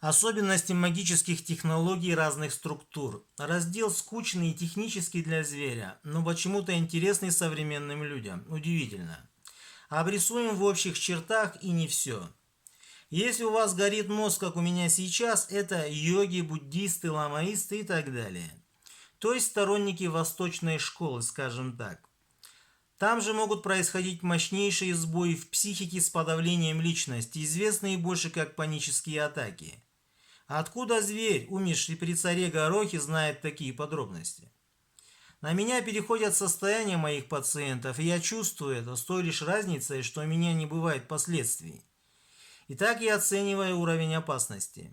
Особенности магических технологий разных структур. Раздел скучный и технический для зверя, но почему-то интересный современным людям. Удивительно. Обрисуем в общих чертах и не все. Если у вас горит мозг, как у меня сейчас, это йоги, буддисты, ламаисты и так далее. То есть сторонники восточной школы, скажем так. Там же могут происходить мощнейшие сбои в психике с подавлением личности, известные больше как панические атаки. Откуда зверь, умерший при царе Горохе, знает такие подробности? На меня переходят состояния моих пациентов, и я чувствую это с той лишь разницей, что у меня не бывает последствий. Итак, я оцениваю уровень опасности.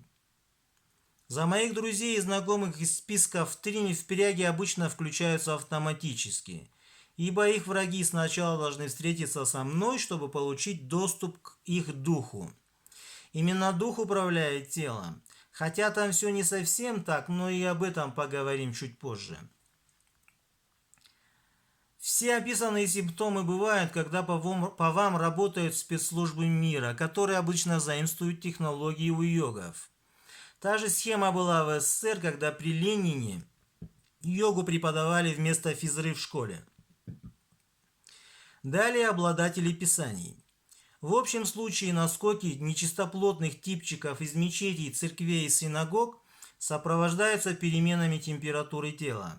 За моих друзей и знакомых из списков трини в пряги обычно включаются автоматически, ибо их враги сначала должны встретиться со мной, чтобы получить доступ к их духу. Именно дух управляет телом, хотя там все не совсем так, но и об этом поговорим чуть позже. Все описанные симптомы бывают, когда по вам работают спецслужбы мира, которые обычно заимствуют технологии у йогов. Та же схема была в СССР, когда при Ленине йогу преподавали вместо физры в школе. Далее обладатели писаний. В общем случае наскоки нечистоплотных типчиков из мечетей, церквей и синагог сопровождаются переменами температуры тела.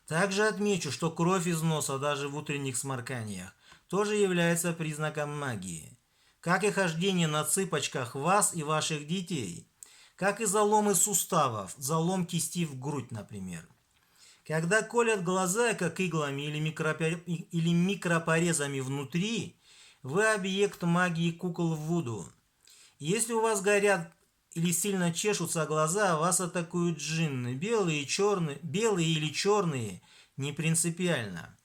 Также отмечу, что кровь из носа даже в утренних сморканиях тоже является признаком магии, как и хождение на цыпочках вас и ваших детей, как и заломы суставов, залом кисти в грудь, например. Когда колят глаза, как иглами или микропорезами внутри, вы объект магии кукол в вуду. Если у вас горят или сильно чешутся глаза, вас атакуют джинны, белые или черные, не принципиально.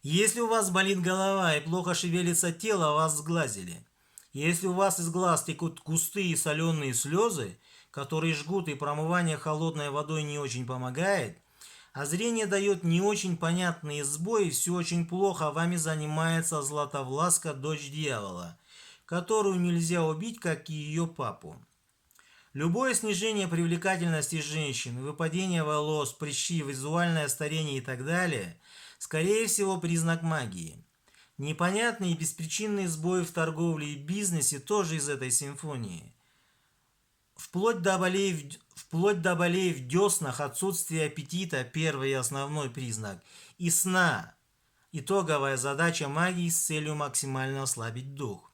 Если у вас болит голова и плохо шевелится тело, вас сглазили. Если у вас из глаз текут густые соленые слезы, которые жгут и промывание холодной водой не очень помогает, а зрение дает не очень понятные сбои, все очень плохо, вами занимается Златовласка, дочь дьявола, которую нельзя убить, как и ее папу. Любое снижение привлекательности женщин, выпадение волос, прыщи, визуальное старение и так далее, скорее всего признак магии. Непонятные и беспричинные сбои в торговле и бизнесе тоже из этой симфонии. Вплоть до болей в деснах, отсутствие аппетита – первый и основной признак, и сна – итоговая задача магии с целью максимально ослабить дух.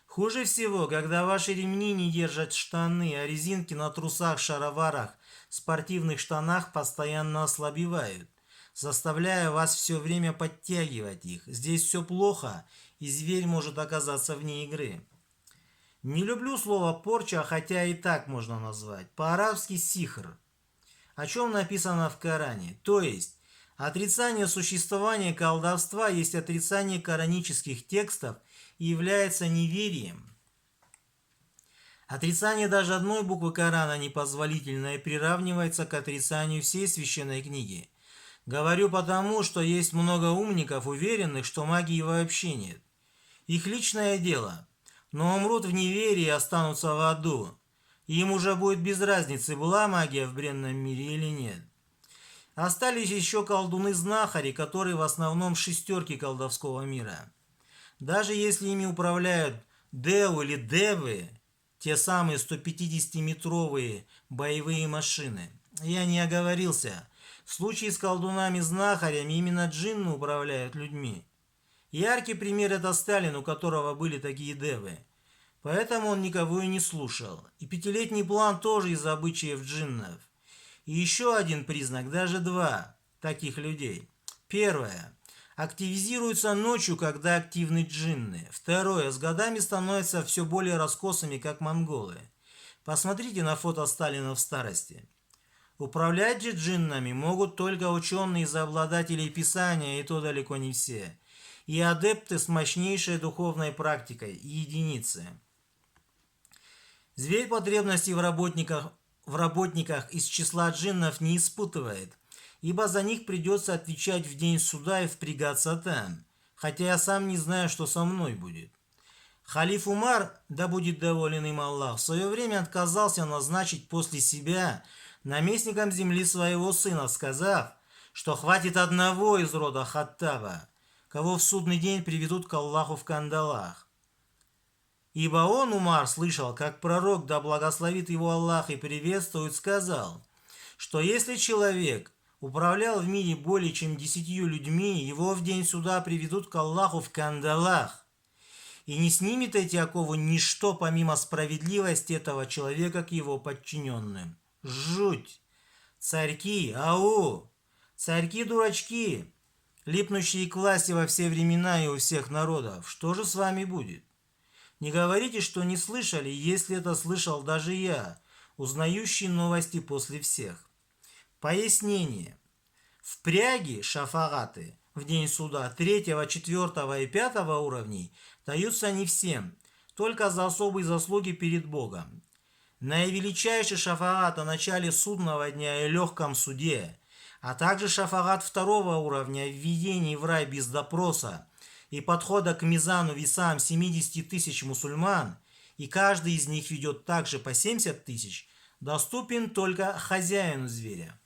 Хуже всего, когда ваши ремни не держат штаны, а резинки на трусах, шароварах, спортивных штанах постоянно ослабевают, заставляя вас все время подтягивать их. Здесь все плохо, и зверь может оказаться вне игры. Не люблю слово порча, хотя и так можно назвать. По-арабски сихр. О чем написано в Коране. То есть, отрицание существования колдовства есть отрицание коранических текстов и является неверием. Отрицание даже одной буквы Корана непозволительно и приравнивается к отрицанию всей священной книги. Говорю потому, что есть много умников, уверенных, что магии вообще нет. Их личное дело. Но умрут в неверии и останутся в аду. Им уже будет без разницы, была магия в бренном мире или нет. Остались еще колдуны-знахари, которые в основном шестерки колдовского мира. Даже если ими управляют Деу или Девы, те самые 150-метровые боевые машины. Я не оговорился. В случае с колдунами-знахарями именно джинны управляют людьми. Яркий пример это Сталин, у которого были такие девы. Поэтому он никого и не слушал. И пятилетний план тоже из обычаев джиннов. И еще один признак, даже два таких людей. Первое. Активизируются ночью, когда активны джинны. Второе. С годами становятся все более раскосыми, как монголы. Посмотрите на фото Сталина в старости. Управлять же джиннами могут только ученые из обладателей писания, и то далеко не все. И адепты с мощнейшей духовной практикой, и единицы. Зверь потребностей в работниках из числа джиннов не испытывает, ибо за них придется отвечать в день суда и впрягаться там, хотя я сам не знаю, что со мной будет. Халиф Умар, да будет доволен им Аллах, в свое время отказался назначить после себя наместником земли своего сына, сказав, что хватит одного из рода Хаттаба, кого в судный день приведут к Аллаху в кандалах. Ибо он, Умар, слышал, как пророк, да благословит его Аллах и приветствует, сказал, что если человек управлял в мире более чем 10 людьми, его в день суда приведут к Аллаху в кандалах, и не снимет эти оковы ничто помимо справедливости этого человека к его подчиненным. Жуть! Царьки, ау! Царьки-дурачки, липнущие к власти во все времена и у всех народов, что же с вами будет? Не говорите, что не слышали, если это слышал даже я, узнающий новости после всех. Пояснение. Впряги, шафагаты, в день суда 3, 4 и 5 уровней даются не всем, только за особые заслуги перед Богом. Наивеличайший шафагат о начале судного дня и легком суде, а также шафагат 2 уровня в введении в рай без допроса и подхода к мизану весам 70 тысяч мусульман, и каждый из них ведет также по 70 тысяч, доступен только хозяину зверя.